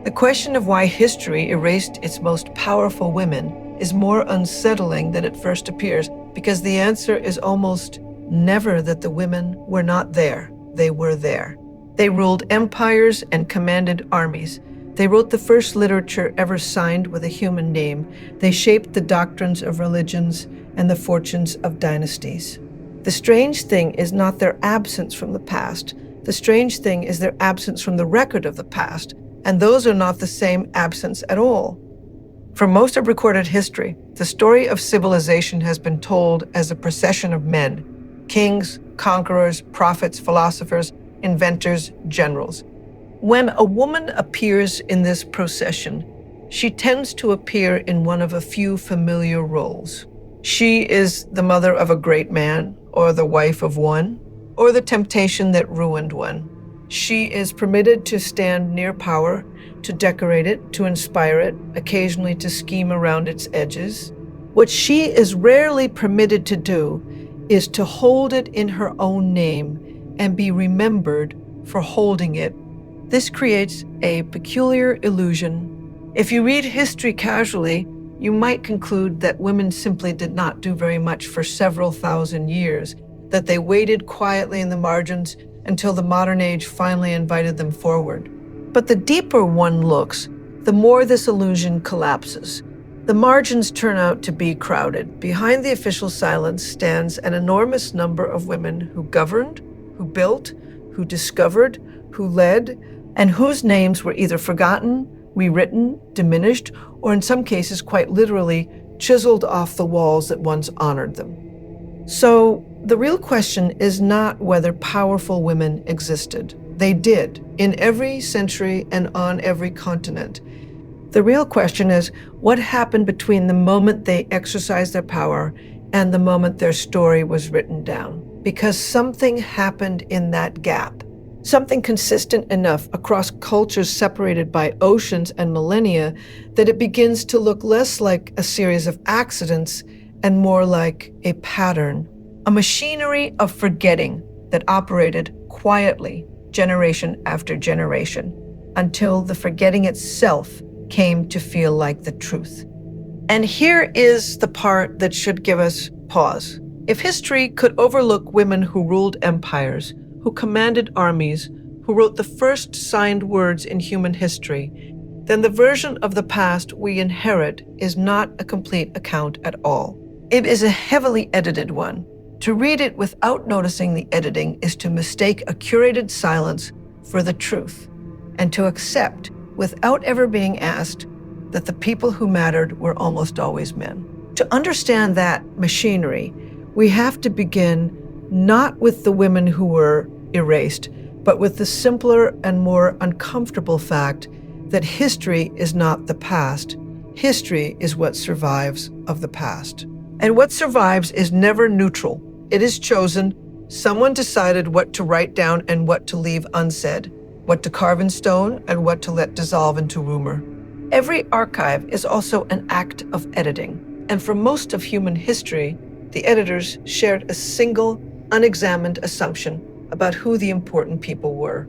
The question of why history erased its most powerful women is more unsettling than it first appears, because the answer is almost never that the women were not there. They were there. They ruled empires and commanded armies. They wrote the first literature ever signed with a human name. They shaped the doctrines of religions and the fortunes of dynasties. The strange thing is not their absence from the past. The strange thing is their absence from the record of the past, and those are not the same absence at all. For most of recorded history, the story of civilization has been told as a procession of men: kings, conquerors, prophets, philosophers, inventors, generals. When a woman appears in this procession, she tends to appear in one of a few familiar roles. She is the mother of a great man, or the wife of one, or the temptation that ruined one. She is permitted to stand near power, to decorate it, to inspire it, occasionally to scheme around its edges. What she is rarely permitted to do is to hold it in her own name and be remembered for holding it. This creates a peculiar illusion. If you read history casually, you might conclude that women simply did not do very much for several thousand years, that they waited quietly in the margins until the modern age finally invited them forward. But the deeper one looks, the more this illusion collapses. The margins turn out to be crowded. Behind the official silence stands an enormous number of women who governed, who built, who discovered, who led, and whose names were either forgotten, rewritten, diminished, or in some cases quite literally chiseled off the walls that once honored them. So the real question is not whether powerful women existed. They did, in every century and on every continent. The real question is what happened between the moment they exercised their power and the moment their story was written down. Because something happened in that gap. Something consistent enough across cultures separated by oceans and millennia that it begins to look less like a series of accidents and more like a pattern, a machinery of forgetting that operated quietly generation after generation until the forgetting itself came to feel like the truth. And here is the part that should give us pause. If history could overlook women who ruled empires, who commanded armies, who wrote the first signed words in human history, then the version of the past we inherit is not a complete account at all. It is a heavily edited one. To read it without noticing the editing is to mistake a curated silence for the truth, and to accept, without ever being asked, that the people who mattered were almost always men. To understand that machinery, we have to begin not with the women who were erased, but with the simpler and more uncomfortable fact that history is not the past. History is what survives of the past. And what survives is never neutral. It is chosen. Someone decided what to write down and what to leave unsaid, what to carve in stone and what to let dissolve into rumor. Every archive is also an act of editing. And for most of human history, the editors shared a single, unexamined assumption about who the important people were.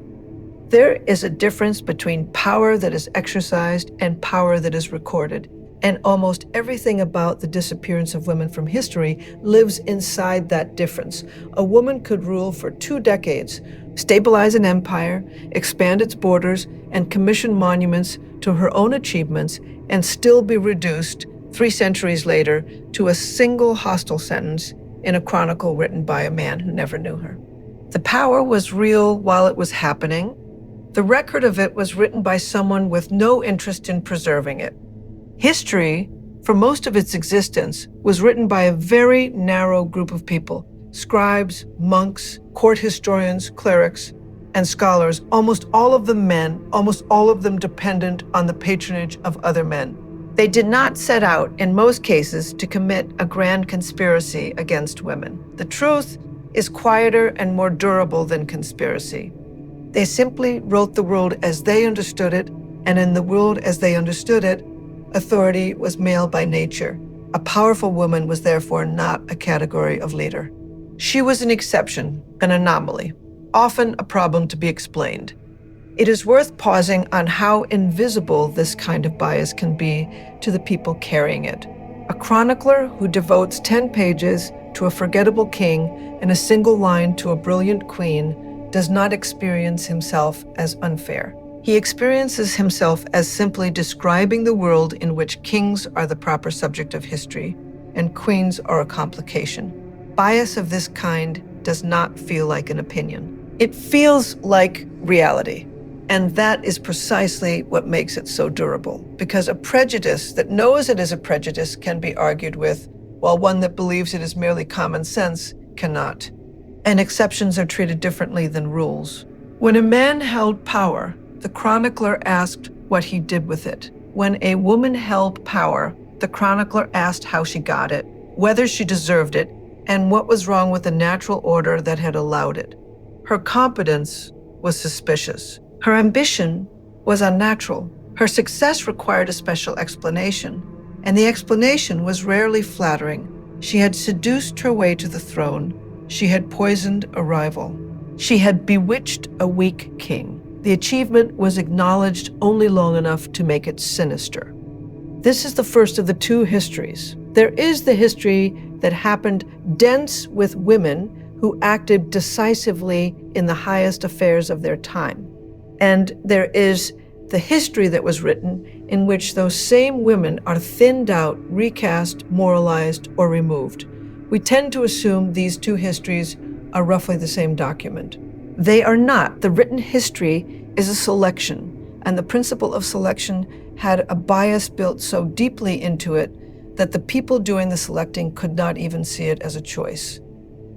There is a difference between power that is exercised and power that is recorded, and almost everything about the disappearance of women from history lives inside that difference. A woman could rule for 2 decades, stabilize an empire, expand its borders, and commission monuments to her own achievements, and still be reduced 3 centuries later to a single hostile sentence in a chronicle written by a man who never knew her. The power was real while it was happening. The record of it was written by someone with no interest in preserving it. History, for most of its existence, was written by a very narrow group of people: scribes, monks, court historians, clerics, and scholars, almost all of them men, almost all of them dependent on the patronage of other men. They did not set out, in most cases, to commit a grand conspiracy against women. The truth is quieter and more durable than conspiracy. They simply wrote the world as they understood it, and in the world as they understood it, authority was male by nature. A powerful woman was therefore not a category of leader. She was an exception, an anomaly, often a problem to be explained. It is worth pausing on how invisible this kind of bias can be to the people carrying it. A chronicler who devotes 10 pages to a forgettable king and a single line to a brilliant queen does not experience himself as unfair. He experiences himself as simply describing the world in which kings are the proper subject of history and queens are a complication. Bias of this kind does not feel like an opinion. It feels like reality. And that is precisely what makes it so durable, because a prejudice that knows it is a prejudice can be argued with, while one that believes it is merely common sense cannot. And exceptions are treated differently than rules. When a man held power, the chronicler asked what he did with it. When a woman held power, the chronicler asked how she got it, whether she deserved it, and what was wrong with the natural order that had allowed it. Her competence was suspicious. Her ambition was unnatural. Her success required a special explanation, and the explanation was rarely flattering. She had seduced her way to the throne. She had poisoned a rival. She had bewitched a weak king. The achievement was acknowledged only long enough to make it sinister. This is the first of the two histories. There is the history that happened dense with women who acted decisively in the highest affairs of their time. And there is the history that was written in which those same women are thinned out, recast, moralized, or removed. We tend to assume these two histories are roughly the same document. They are not. The written history is a selection, and the principle of selection had a bias built so deeply into it that the people doing the selecting could not even see it as a choice.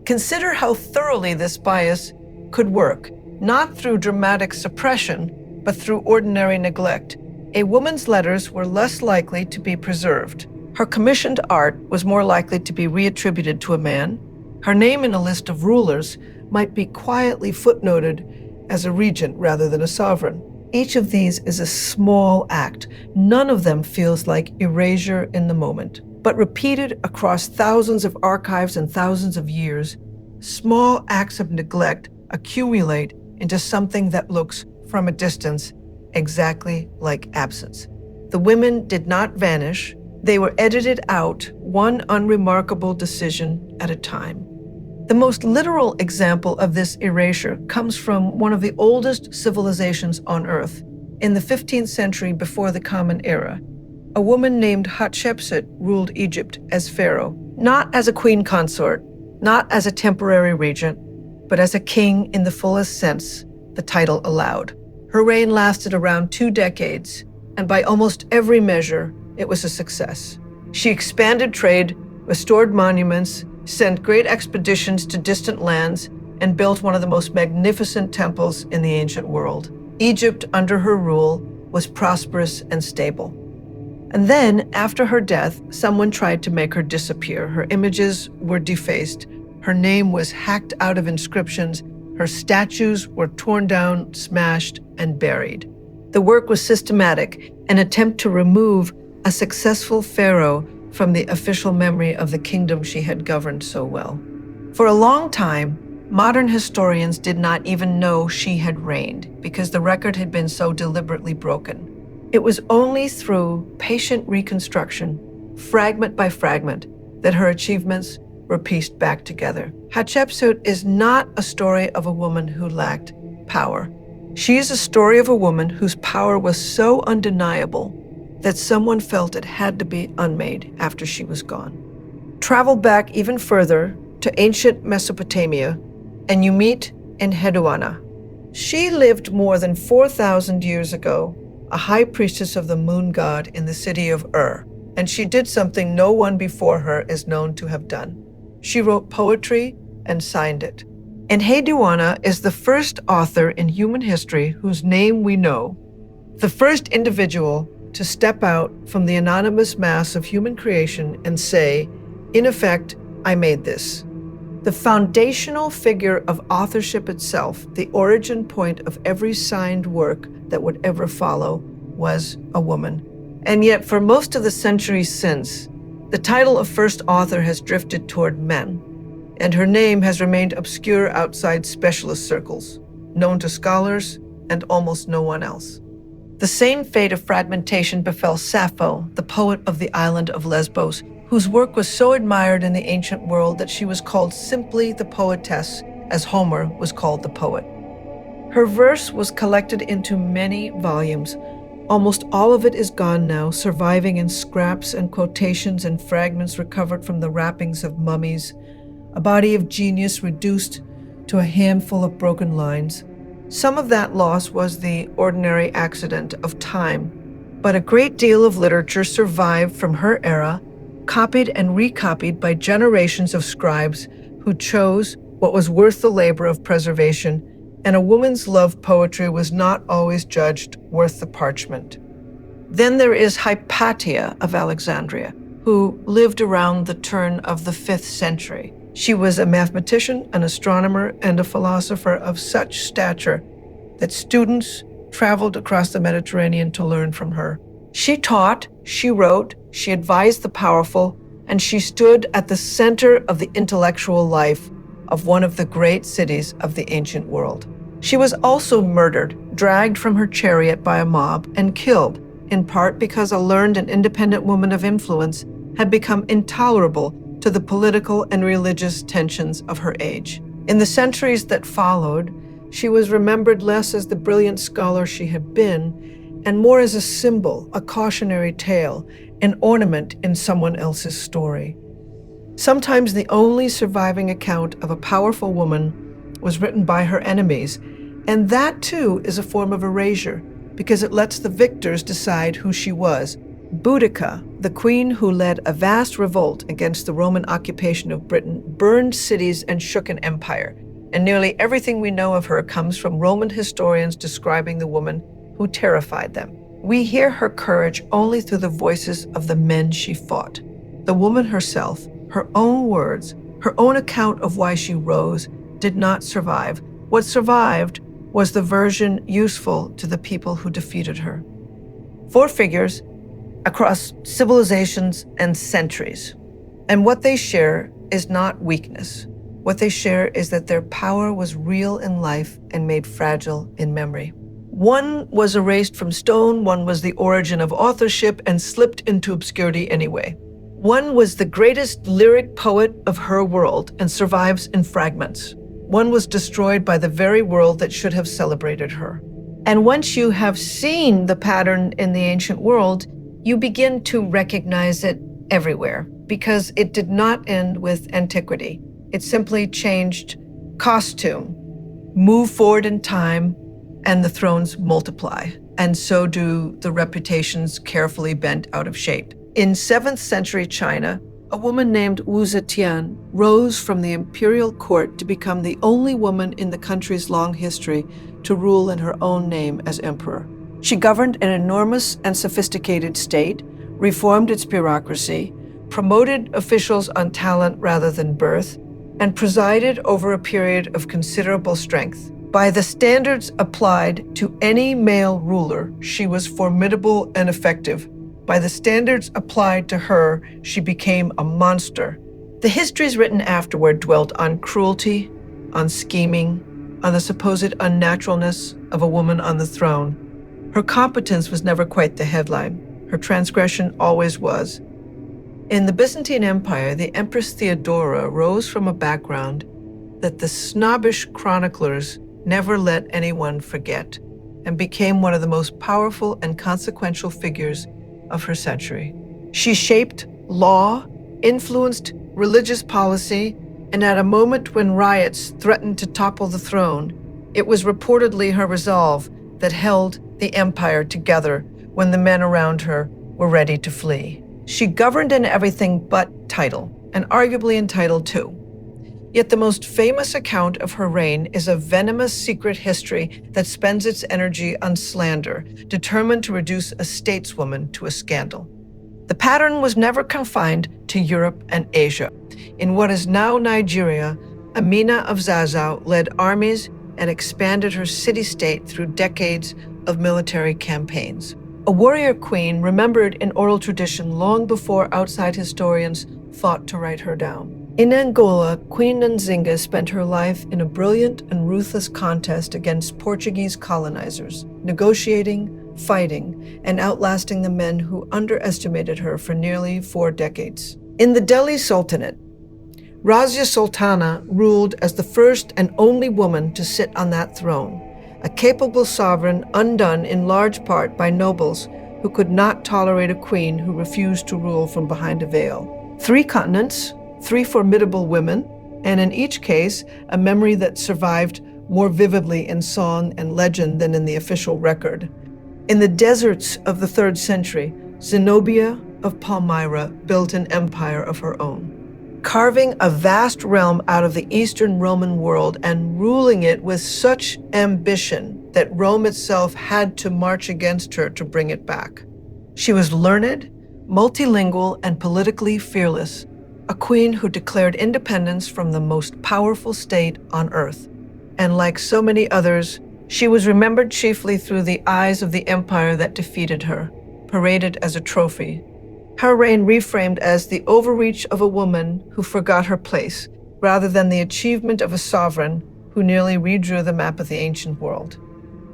Consider how thoroughly this bias could work, not through dramatic suppression, but through ordinary neglect. A woman's letters were less likely to be preserved. Her commissioned art was more likely to be reattributed to a man. Her name in a list of rulers might be quietly footnoted as a regent rather than a sovereign. Each of these is a small act. None of them feels like erasure in the moment. But repeated across thousands of archives and thousands of years, small acts of neglect accumulate into something that looks, from a distance, exactly like absence. The women did not vanish. They were edited out, one unremarkable decision at a time. The most literal example of this erasure comes from one of the oldest civilizations on Earth. In the 15th century before the Common Era, a woman named Hatshepsut ruled Egypt as pharaoh, not as a queen consort, not as a temporary regent, but as a king in the fullest sense the title allowed. Her reign lasted around 2 decades, and by almost every measure, it was a success. She expanded trade, restored monuments, sent great expeditions to distant lands, and built one of the most magnificent temples in the ancient world. Egypt, under her rule, was prosperous and stable. And then, after her death, someone tried to make her disappear. Her images were defaced. Her name was hacked out of inscriptions. Her statues were torn down, smashed, and buried. The work was systematic, an attempt to remove a successful pharaoh from the official memory of the kingdom she had governed so well. For a long time, modern historians did not even know she had reigned because the record had been so deliberately broken. It was only through patient reconstruction, fragment by fragment, that her achievements were pieced back together. Hatshepsut is not a story of a woman who lacked power. She is a story of a woman whose power was so undeniable that someone felt it had to be unmade after she was gone. Travel back even further to ancient Mesopotamia, and you meet Enheduanna. She lived more than 4,000 years ago, a high priestess of the moon god in the city of Ur, and she did something no one before her is known to have done. She wrote poetry and signed it. Enheduanna is the first author in human history whose name we know, the first individual to step out from the anonymous mass of human creation and say, in effect, I made this. The foundational figure of authorship itself, the origin point of every signed work that would ever follow, was a woman. And yet, for most of the centuries since, the title of first author has drifted toward men, and her name has remained obscure outside specialist circles, known to scholars and almost no one else. The same fate of fragmentation befell Sappho, the poet of the island of Lesbos, whose work was so admired in the ancient world that she was called simply the poetess, as Homer was called the poet. Her verse was collected into many volumes. Almost all of it is gone now, surviving in scraps and quotations and fragments recovered from the wrappings of mummies, a body of genius reduced to a handful of broken lines. Some of that loss was the ordinary accident of time, but a great deal of literature survived from her era, copied and recopied by generations of scribes who chose what was worth the labor of preservation, and a woman's love poetry was not always judged worth the parchment. Then there is Hypatia of Alexandria, who lived around the turn of the 5th century. She was a mathematician, an astronomer, and a philosopher of such stature that students traveled across the Mediterranean to learn from her. She taught, she wrote, she advised the powerful, and she stood at the center of the intellectual life of one of the great cities of the ancient world. She was also murdered, dragged from her chariot by a mob, and killed, in part because a learned and independent woman of influence had become intolerable to the political and religious tensions of her age. In the centuries that followed, she was remembered less as the brilliant scholar she had been, and more as a symbol, a cautionary tale, an ornament in someone else's story. Sometimes the only surviving account of a powerful woman was written by her enemies, and that too is a form of erasure, because it lets the victors decide who she was. Boudica, the queen who led a vast revolt against the Roman occupation of Britain, burned cities and shook an empire, and nearly everything we know of her comes from Roman historians describing the woman who terrified them. We hear her courage only through the voices of the men she fought. The woman herself, her own words, her own account of why she rose, did not survive. What survived was the version useful to the people who defeated her. 4 figures across civilizations and centuries. And what they share is not weakness. What they share is that their power was real in life and made fragile in memory. One was erased from stone, one was the origin of authorship and slipped into obscurity anyway. One was the greatest lyric poet of her world and survives in fragments. One was destroyed by the very world that should have celebrated her. And once you have seen the pattern in the ancient world, you begin to recognize it everywhere, because it did not end with antiquity. It simply changed costume, move forward in time, and the thrones multiply. And so do the reputations carefully bent out of shape. In 7th century China, a woman named Wu Zetian rose from the imperial court to become the only woman in the country's long history to rule in her own name as emperor. She governed an enormous and sophisticated state, reformed its bureaucracy, promoted officials on talent rather than birth, and presided over a period of considerable strength. By the standards applied to any male ruler, she was formidable and effective. By the standards applied to her, she became a monster. The histories written afterward dwelt on cruelty, on scheming, on the supposed unnaturalness of a woman on the throne. Her competence was never quite the headline. Her transgression always was. In the Byzantine Empire, the Empress Theodora rose from a background that the snobbish chroniclers never let anyone forget, and became one of the most powerful and consequential figures of her century. She shaped law, influenced religious policy, and at a moment when riots threatened to topple the throne, it was reportedly her resolve that held the empire together when the men around her were ready to flee. She governed in everything but title, and arguably in title too. Yet the most famous account of her reign is a venomous secret history that spends its energy on slander, determined to reduce a stateswoman to a scandal. The pattern was never confined to Europe and Asia. In what is now Nigeria, Amina of Zazzau led armies and expanded her city-state through decades of military campaigns. A warrior queen remembered in oral tradition long before outside historians thought to write her down. In Angola, Queen Nzinga spent her life in a brilliant and ruthless contest against Portuguese colonizers, negotiating, fighting, and outlasting the men who underestimated her for nearly 4 decades. In the Delhi Sultanate, Razia Sultana ruled as the first and only woman to sit on that throne, a capable sovereign undone in large part by nobles who could not tolerate a queen who refused to rule from behind a veil. 3 continents, 3 formidable women, and in each case, a memory that survived more vividly in song and legend than in the official record. In the deserts of the 3rd century, Zenobia of Palmyra built an empire of her own, carving a vast realm out of the Eastern Roman world and ruling it with such ambition that Rome itself had to march against her to bring it back. She was learned, multilingual, and politically fearless, a queen who declared independence from the most powerful state on earth. And like so many others, she was remembered chiefly through the eyes of the empire that defeated her, paraded as a trophy. Her reign reframed as the overreach of a woman who forgot her place, rather than the achievement of a sovereign who nearly redrew the map of the ancient world.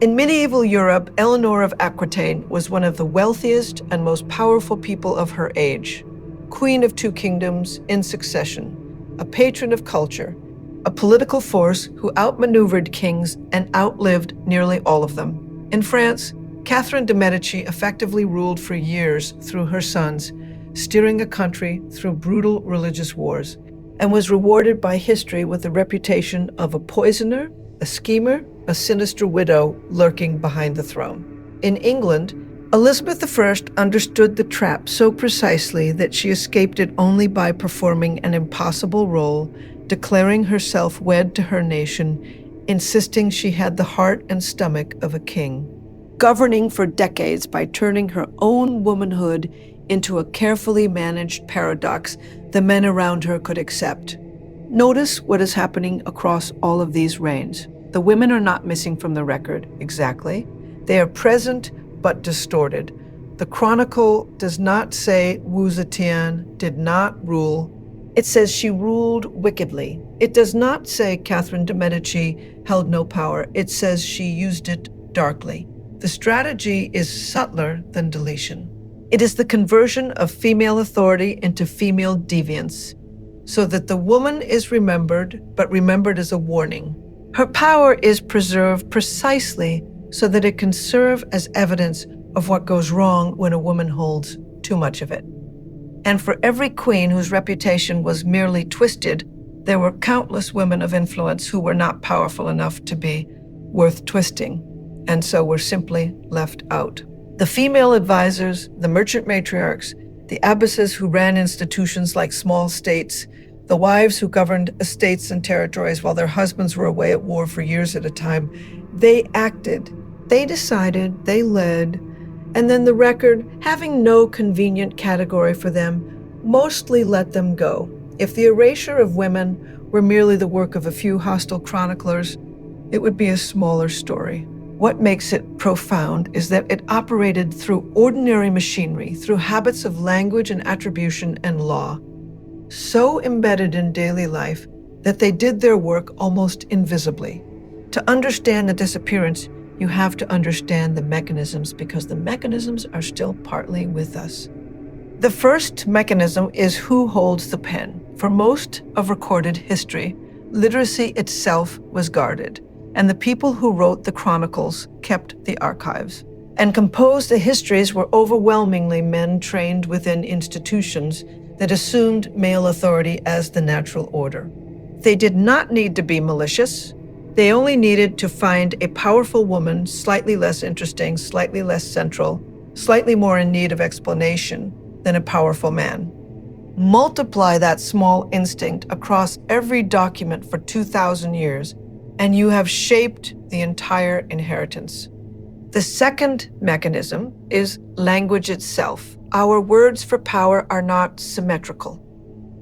In medieval Europe, Eleanor of Aquitaine was one of the wealthiest and most powerful people of her age, queen of 2 kingdoms in succession, a patron of culture, a political force who outmaneuvered kings and outlived nearly all of them. In France, Catherine de' Medici effectively ruled for years through her sons, steering a country through brutal religious wars, and was rewarded by history with the reputation of a poisoner, a schemer, a sinister widow lurking behind the throne. In England, Elizabeth I understood the trap so precisely that she escaped it only by performing an impossible role, declaring herself wed to her nation, insisting she had the heart and stomach of a king, governing for decades by turning her own womanhood into a carefully managed paradox the men around her could accept. Notice what is happening across all of these reigns. The women are not missing from the record, exactly. They are present but distorted. The Chronicle does not say Wu Zetian did not rule. It says she ruled wickedly. It does not say Catherine de' Medici held no power. It says she used it darkly. The strategy is subtler than deletion. It is the conversion of female authority into female deviance, so that the woman is remembered, but remembered as a warning. Her power is preserved precisely so that it can serve as evidence of what goes wrong when a woman holds too much of it. And for every queen whose reputation was merely twisted, there were countless women of influence who were not powerful enough to be worth twisting, and so were simply left out. The female advisors, the merchant matriarchs, the abbesses who ran institutions like small states, the wives who governed estates and territories while their husbands were away at war for years at a time, they acted, they decided, they led, and then the record, having no convenient category for them, mostly let them go. If the erasure of women were merely the work of a few hostile chroniclers, it would be a smaller story. What makes it profound is that it operated through ordinary machinery, through habits of language and attribution and law, so embedded in daily life that they did their work almost invisibly. To understand the disappearance, you have to understand the mechanisms, because the mechanisms are still partly with us. The first mechanism is who holds the pen. For most of recorded history, literacy itself was guarded, and the people who wrote the chronicles kept the archives. And composed the histories were overwhelmingly men trained within institutions that assumed male authority as the natural order. They did not need to be malicious. They only needed to find a powerful woman, slightly less interesting, slightly less central, slightly more in need of explanation than a powerful man. Multiply that small instinct across every document for 2,000 years, and you have shaped the entire inheritance. The second mechanism is language itself. Our words for power are not symmetrical.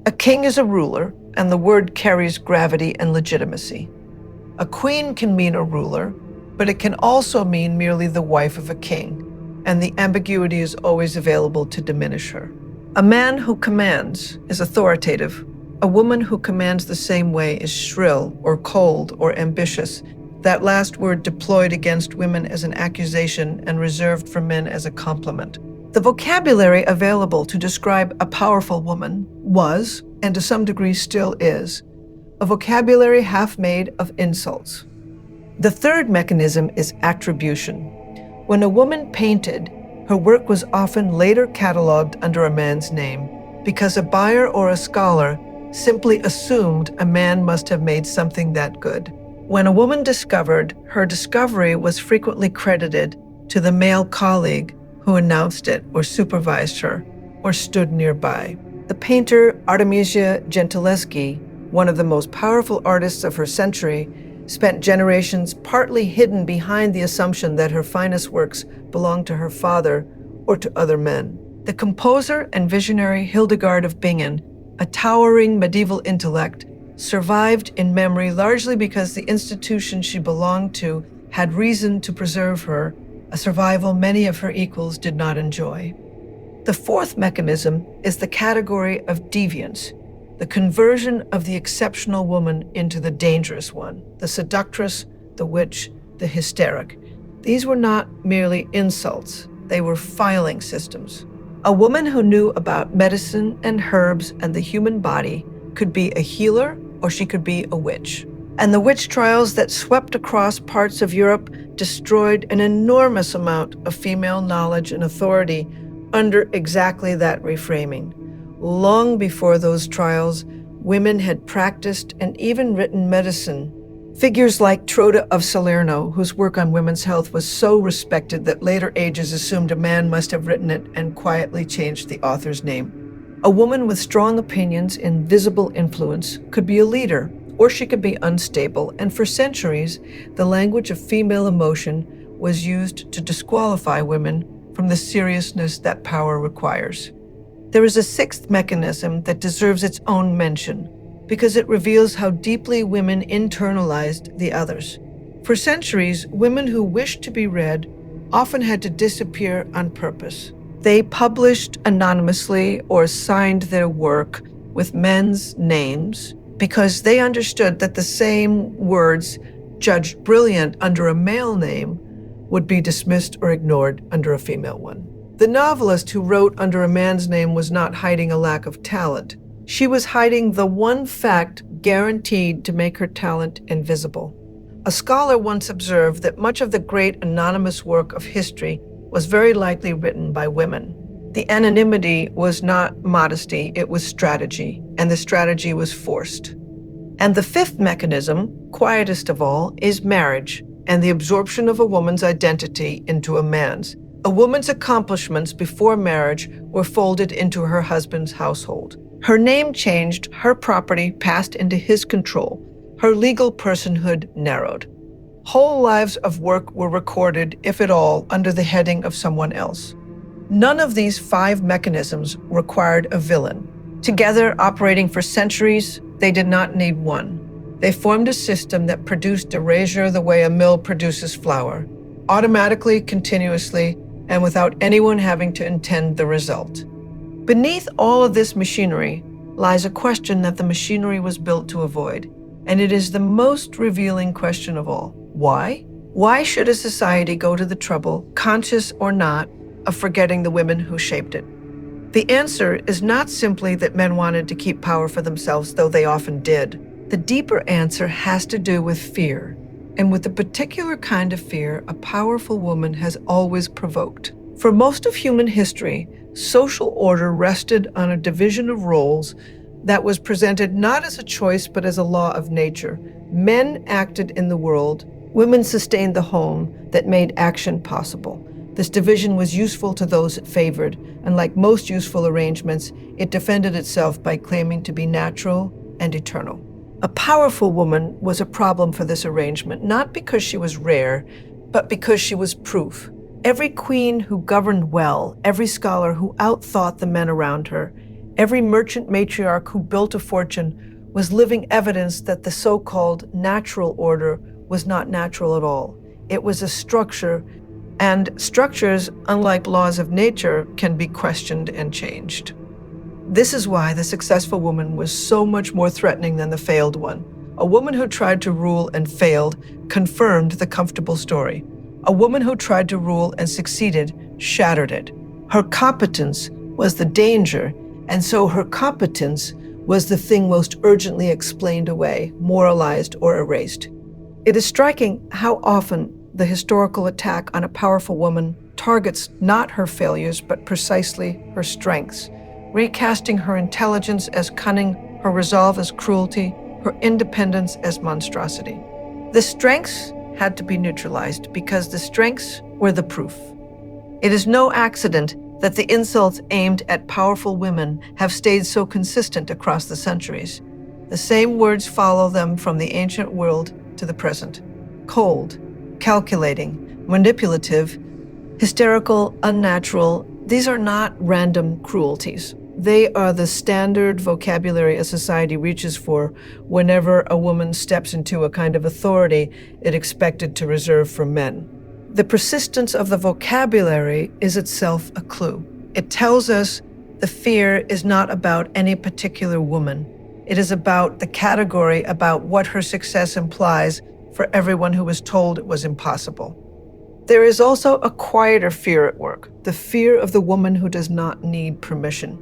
A king is a ruler, and the word carries gravity and legitimacy. A queen can mean a ruler, but it can also mean merely the wife of a king, and the ambiguity is always available to diminish her. A man who commands is authoritative, A woman who commands the same way is shrill or cold or ambitious, that last word deployed against women as an accusation and reserved for men as a compliment. The vocabulary available to describe a powerful woman was, and to some degree still is, a vocabulary half made of insults. The third mechanism is attribution. When a woman painted, her work was often later cataloged under a man's name because a buyer or a scholar simply assumed a man must have made something that good. When a woman discovered, her discovery was frequently credited to the male colleague who announced it or supervised her or stood nearby. The painter Artemisia Gentileschi, one of the most powerful artists of her century, spent generations partly hidden behind the assumption that her finest works belonged to her father or to other men. The composer and visionary Hildegard of Bingen, a towering medieval intellect, survived in memory largely because the institution she belonged to had reason to preserve her, a survival many of her equals did not enjoy. The fourth mechanism is the category of deviance, the conversion of the exceptional woman into the dangerous one, the seductress, the witch, the hysteric. These were not merely insults, they were filing systems. A woman who knew about medicine and herbs and the human body could be a healer or she could be a witch. And the witch trials that swept across parts of Europe destroyed an enormous amount of female knowledge and authority under exactly that reframing. Long before those trials, women had practiced and even written medicine. Figures like Troda of Salerno, whose work on women's health was so respected that later ages assumed a man must have written it and quietly changed the author's name. A woman with strong opinions and visible influence could be a leader, or she could be unstable, and for centuries, the language of female emotion was used to disqualify women from the seriousness that power requires. There is a sixth mechanism that deserves its own mention, because it reveals how deeply women internalized the others. For centuries, women who wished to be read often had to disappear on purpose. They published anonymously or signed their work with men's names because they understood that the same words judged brilliant under a male name would be dismissed or ignored under a female one. The novelist who wrote under a man's name was not hiding a lack of talent. She was hiding the one fact guaranteed to make her talent invisible. A scholar once observed that much of the great anonymous work of history was very likely written by women. The anonymity was not modesty, it was strategy, and the strategy was forced. And the fifth mechanism, quietest of all, is marriage and the absorption of a woman's identity into a man's. A woman's accomplishments before marriage were folded into her husband's household. Her name changed, her property passed into his control, her legal personhood narrowed. Whole lives of work were recorded, if at all, under the heading of someone else. None of these five mechanisms required a villain. Together, operating for centuries, they did not need one. They formed a system that produced erasure the way a mill produces flour, automatically, continuously, and without anyone having to intend the result. Beneath all of this machinery lies a question that the machinery was built to avoid, and it is the most revealing question of all. Why? Why should a society go to the trouble, conscious or not, of forgetting the women who shaped it? The answer is not simply that men wanted to keep power for themselves, though they often did. The deeper answer has to do with fear, and with the particular kind of fear a powerful woman has always provoked. For most of human history, social order rested on a division of roles that was presented not as a choice but as a law of nature. Men acted in the world, women sustained the home that made action possible. This division was useful to those it favored, and like most useful arrangements, it defended itself by claiming to be natural and eternal. A powerful woman was a problem for this arrangement, not because she was rare, but because she was proof. Every queen who governed well, every scholar who outthought the men around her, every merchant matriarch who built a fortune was living evidence that the so-called natural order was not natural at all. It was a structure, and structures, unlike laws of nature, can be questioned and changed. This is why the successful woman was so much more threatening than the failed one. A woman who tried to rule and failed confirmed the comfortable story. A woman who tried to rule and succeeded shattered it. Her competence was the danger, and so her competence was the thing most urgently explained away, moralized, or erased. It is striking how often the historical attack on a powerful woman targets not her failures, but precisely her strengths, recasting her intelligence as cunning, her resolve as cruelty, her independence as monstrosity. The strengths had to be neutralized because the strengths were the proof. It is no accident that the insults aimed at powerful women have stayed so consistent across the centuries. The same words follow them from the ancient world to the present. Cold, calculating, manipulative, hysterical, unnatural, these are not random cruelties. They are the standard vocabulary a society reaches for whenever a woman steps into a kind of authority it expected to reserve for men. The persistence of the vocabulary is itself a clue. It tells us the fear is not about any particular woman. It is about the category, about what her success implies for everyone who was told it was impossible. There is also a quieter fear at work, the fear of the woman who does not need permission.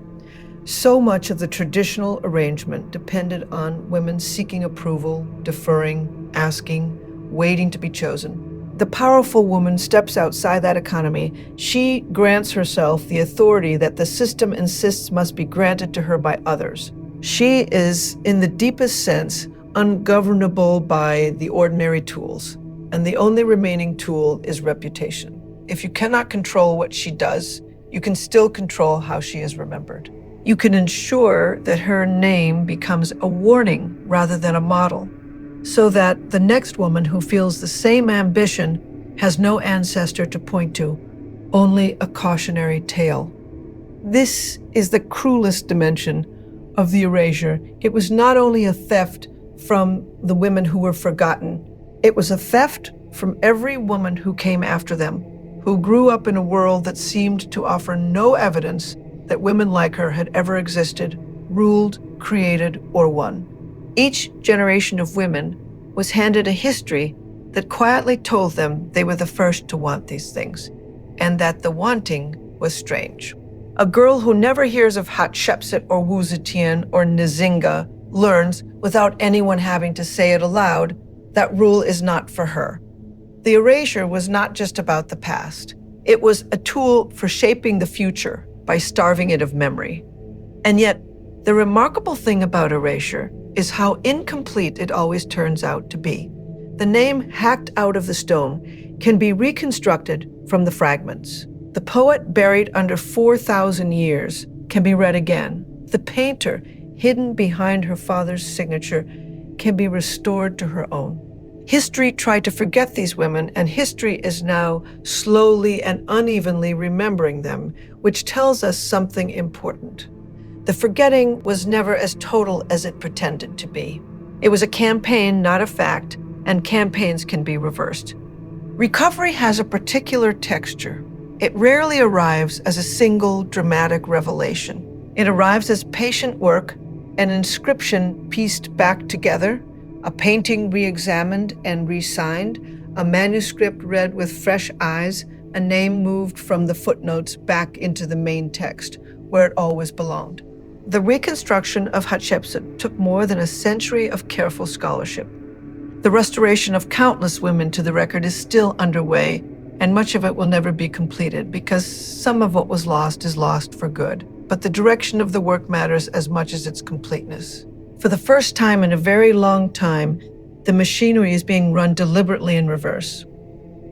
So much of the traditional arrangement depended on women seeking approval, deferring, asking, waiting to be chosen. The powerful woman steps outside that economy. She grants herself the authority that the system insists must be granted to her by others. She is, in the deepest sense, ungovernable by the ordinary tools, and the only remaining tool is reputation. If you cannot control what she does, you can still control how she is remembered. You can ensure that her name becomes a warning rather than a model, so that the next woman who feels the same ambition has no ancestor to point to, only a cautionary tale. This is the cruelest dimension of the erasure. It was not only a theft from the women who were forgotten, it was a theft from every woman who came after them, who grew up in a world that seemed to offer no evidence that women like her had ever existed, ruled, created, or won. Each generation of women was handed a history that quietly told them they were the first to want these things, and that the wanting was strange. A girl who never hears of Hatshepsut or Wu Zetian or Nzinga learns, without anyone having to say it aloud, that rule is not for her. The erasure was not just about the past. It was a tool for shaping the future by starving it of memory. And yet, the remarkable thing about erasure is how incomplete it always turns out to be. The name hacked out of the stone can be reconstructed from the fragments. The poet buried under 4,000 years can be read again. The painter hidden behind her father's signature can be restored to her own. History tried to forget these women, and history is now slowly and unevenly remembering them, which tells us something important. The forgetting was never as total as it pretended to be. It was a campaign, not a fact, and campaigns can be reversed. Recovery has a particular texture. It rarely arrives as a single dramatic revelation. It arrives as patient work, an inscription pieced back together, a painting re-examined and re-signed, a manuscript read with fresh eyes, a name moved from the footnotes back into the main text, where it always belonged. The reconstruction of Hatshepsut took more than a century of careful scholarship. The restoration of countless women to the record is still underway, and much of it will never be completed because some of what was lost is lost for good. But the direction of the work matters as much as its completeness. For the first time in a very long time, the machinery is being run deliberately in reverse.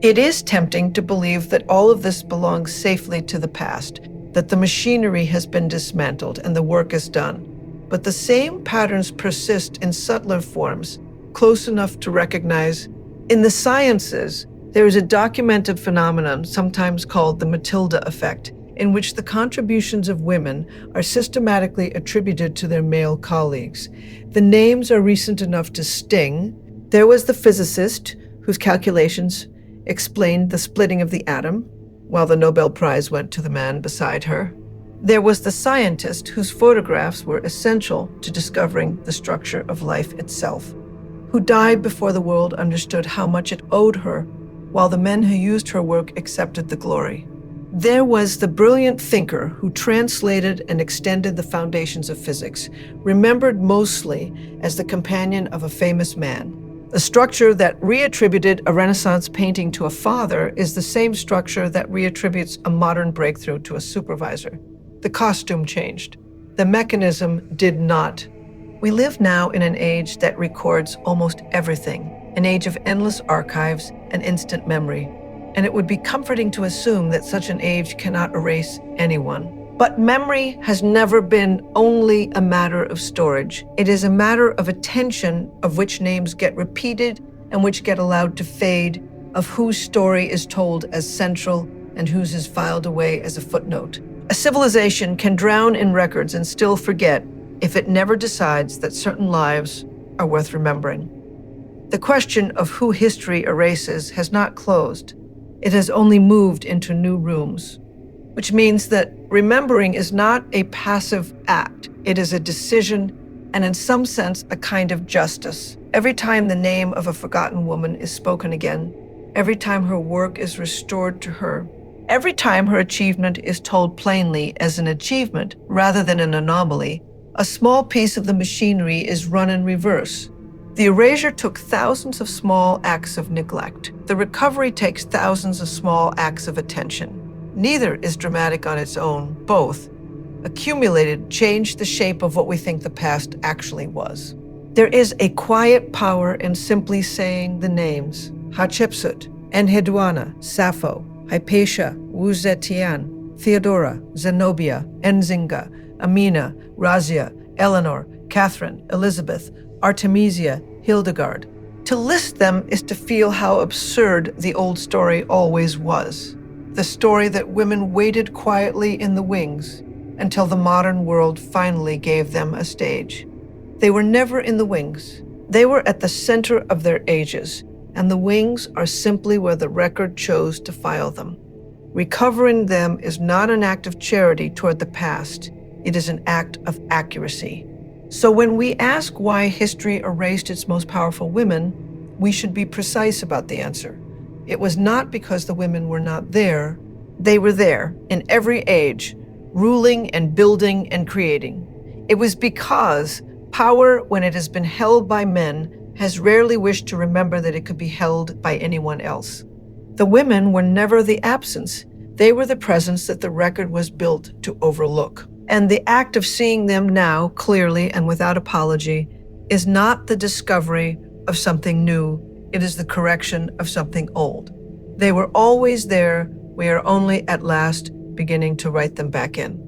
It is tempting to believe that all of this belongs safely to the past, that the machinery has been dismantled and the work is done. But the same patterns persist in subtler forms, close enough to recognize. In the sciences, there is a documented phenomenon, sometimes called the Matilda effect, in which the contributions of women are systematically attributed to their male colleagues. The names are recent enough to sting. There was the physicist whose calculations explained the splitting of the atom, while the Nobel Prize went to the man beside her. There was the scientist whose photographs were essential to discovering the structure of life itself, who died before the world understood how much it owed her, while the men who used her work accepted the glory. There was the brilliant thinker who translated and extended the foundations of physics, remembered mostly as the companion of a famous man. The structure that reattributed a Renaissance painting to a father is the same structure that reattributes a modern breakthrough to a supervisor. The costume changed. The mechanism did not. We live now in an age that records almost everything, an age of endless archives and instant memory. And it would be comforting to assume that such an age cannot erase anyone. But memory has never been only a matter of storage. It is a matter of attention, of which names get repeated and which get allowed to fade, of whose story is told as central and whose is filed away as a footnote. A civilization can drown in records and still forget if it never decides that certain lives are worth remembering. The question of who history erases has not closed. It has only moved into new rooms, which means that remembering is not a passive act. It is a decision and, in some sense, a kind of justice. Every time the name of a forgotten woman is spoken again, every time her work is restored to her, every time her achievement is told plainly as an achievement rather than an anomaly, a small piece of the machinery is run in reverse. The erasure took thousands of small acts of neglect. The recovery takes thousands of small acts of attention. Neither is dramatic on its own. Both, accumulated, change the shape of what we think the past actually was. There is a quiet power in simply saying the names: Hatshepsut, Enheduanna, Sappho, Hypatia, Wu Zetian, Theodora, Zenobia, Enzinga, Amina, Razia, Eleanor, Catherine, Elizabeth, Artemisia, Hildegard. To list them is to feel how absurd the old story always was. The story that women waited quietly in the wings until the modern world finally gave them a stage. They were never in the wings. They were at the center of their ages, and the wings are simply where the record chose to file them. Recovering them is not an act of charity toward the past. It is an act of accuracy. So when we ask why history erased its most powerful women, we should be precise about the answer. It was not because the women were not there. They were there in every age, ruling and building and creating. It was because power, when it has been held by men, has rarely wished to remember that it could be held by anyone else. The women were never the absence. They were the presence that the record was built to overlook. And the act of seeing them now, clearly and without apology, is not the discovery of something new. It is the correction of something old. They were always there. We are only at last beginning to write them back in.